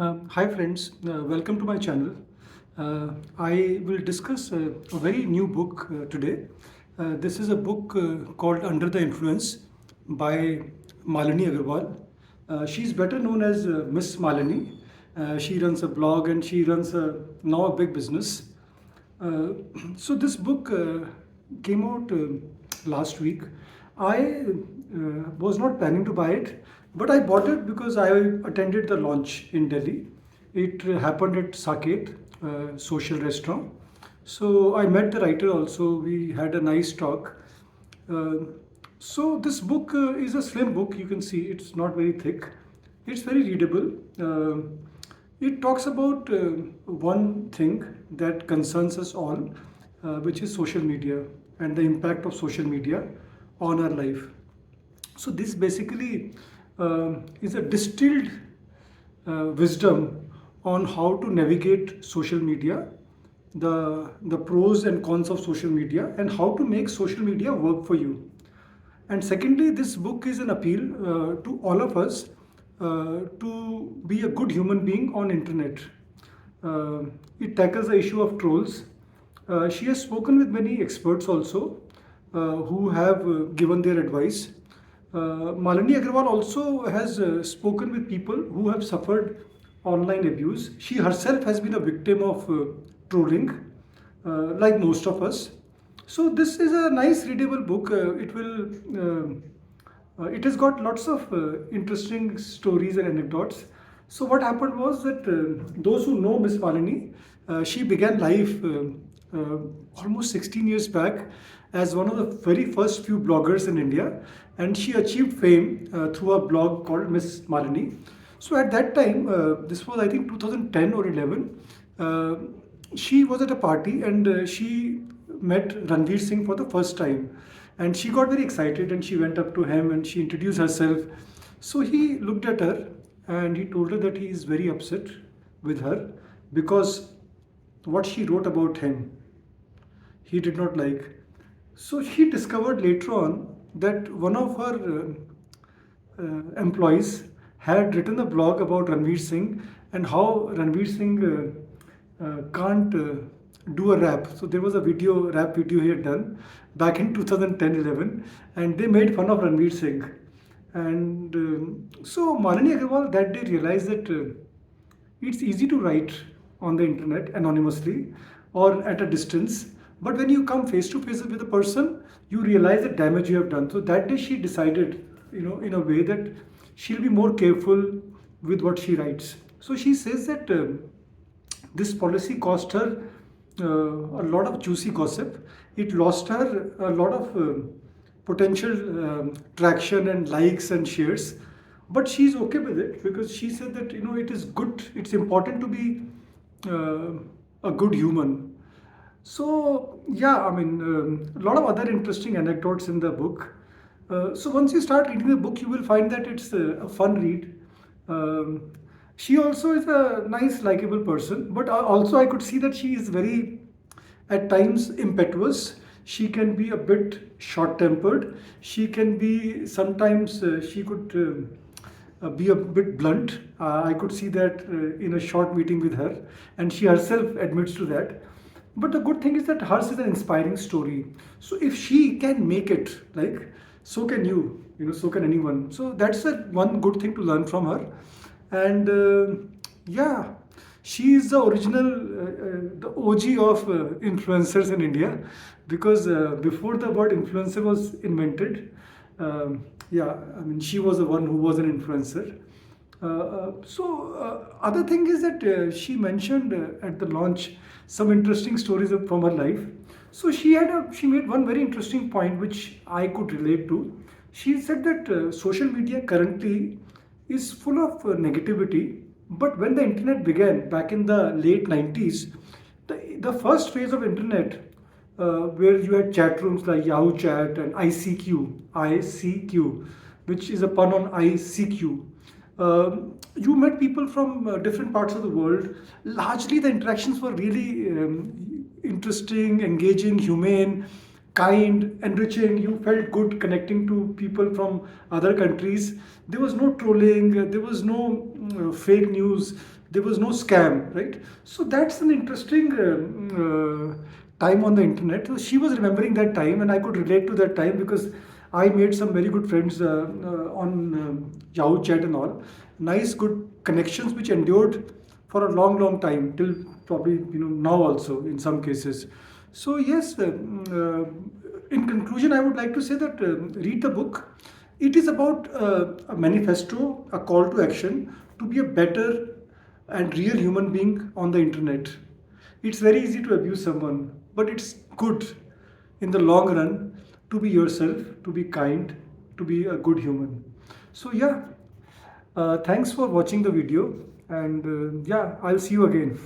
Hi friends, welcome to my channel. I will discuss a very new book today. This is a book called Under the Influence by Malini Agarwal. She's better known as Miss Malini. She runs a blog and she runs now a big business. Uh, so this book came out last week. I was not planning to buy it, but I bought it because I attended the launch in Delhi. It happened at Saket Social Restaurant. So I met the writer also. We had a nice talk. Uh, so this book is a slim book. You can see it's not very thick. It's very readable. It talks about one thing that concerns us all, which is social media and the impact of social media on our life. So this basically is a distilled wisdom on how to navigate social media, the pros and cons of social media, and how to make social media work for you. And secondly, this book is an appeal to all of us to be a good human being on internet. Uh, it tackles the issue of trolls. She has spoken with many experts also who have given their advice. Malini Agarwal also has spoken with people who have suffered online abuse. She herself has been a victim of trolling, like most of us. So this is a nice readable book. It has got lots of interesting stories and anecdotes. So what happened was that those who know Miss Malini, she began life uh, almost 16 years back as one of the very first few bloggers in India, and she achieved fame through a blog called Miss Malini. So at that time, this was I think 2010 or 11. Uh, she was at a party and she met Ranveer Singh for the first time. And she got very excited and she went up to him and she introduced herself. So he looked at her and he told her that he is very upset with her because what she wrote about him, he did not like. So she discovered later on that one of her employees had written a blog about Ranveer Singh and how Ranveer Singh can't do a rap. So there was a rap video he had done back in 2010-11, and they made fun of Ranveer Singh. And so Malini Agarwal that day realized that it's easy to write on the internet anonymously or at a distance, but when you come face to face with a person, you realize the damage you have done. So that day she decided, in a way that she'll be more careful with what she writes. So she says that this policy cost her a lot of juicy gossip. It lost her a lot of potential traction and likes and shares. But she's okay with it because she said that it is good. It's important to be a good human. So yeah, I mean a lot of other interesting anecdotes in the book. So once you start reading the book, you will find that it's a fun read. Um, she also is a nice, likable person, but also I could see that she is very, at times, impetuous. She can be a bit short-tempered. She can be sometimes she could be a bit blunt. I could see that in a short meeting with her, and she herself admits to that. But the good thing is that hers is an inspiring story. So if she can make it, like, so can you, so can anyone. So that's a one good thing to learn from her. And yeah, she is the original, the OG of influencers in India, because before the word influencer was invented, yeah, I mean, she was the one who was an influencer. Other thing is that she mentioned at the launch some interesting stories from her life. So she made one very interesting point which I could relate to. She said that social media currently is full of negativity, but when the internet began back in the late 90s, the first phase of internet where you had chat rooms like Yahoo Chat and ICQ, which is a pun on ICQ. You met people from different parts of the world. Largely, the interactions were really interesting, engaging, humane. kind, enriching. You felt good connecting to people from other countries. There was no trolling, there was no fake news, there was no scam, right? So that's an interesting time on the internet. So she was remembering that time, and I could relate to that time because I made some very good friends on Yahoo chat and all. Nice, good connections which endured for a long, long time till probably now also in some cases. So yes, in conclusion, I would like to say that read the book. It is about a manifesto, a call to action to be a better and real human being on the internet. It's very easy to abuse someone, but it's good in the long run to be yourself, to be kind, to be a good human. So yeah, thanks for watching the video, and yeah, I'll see you again.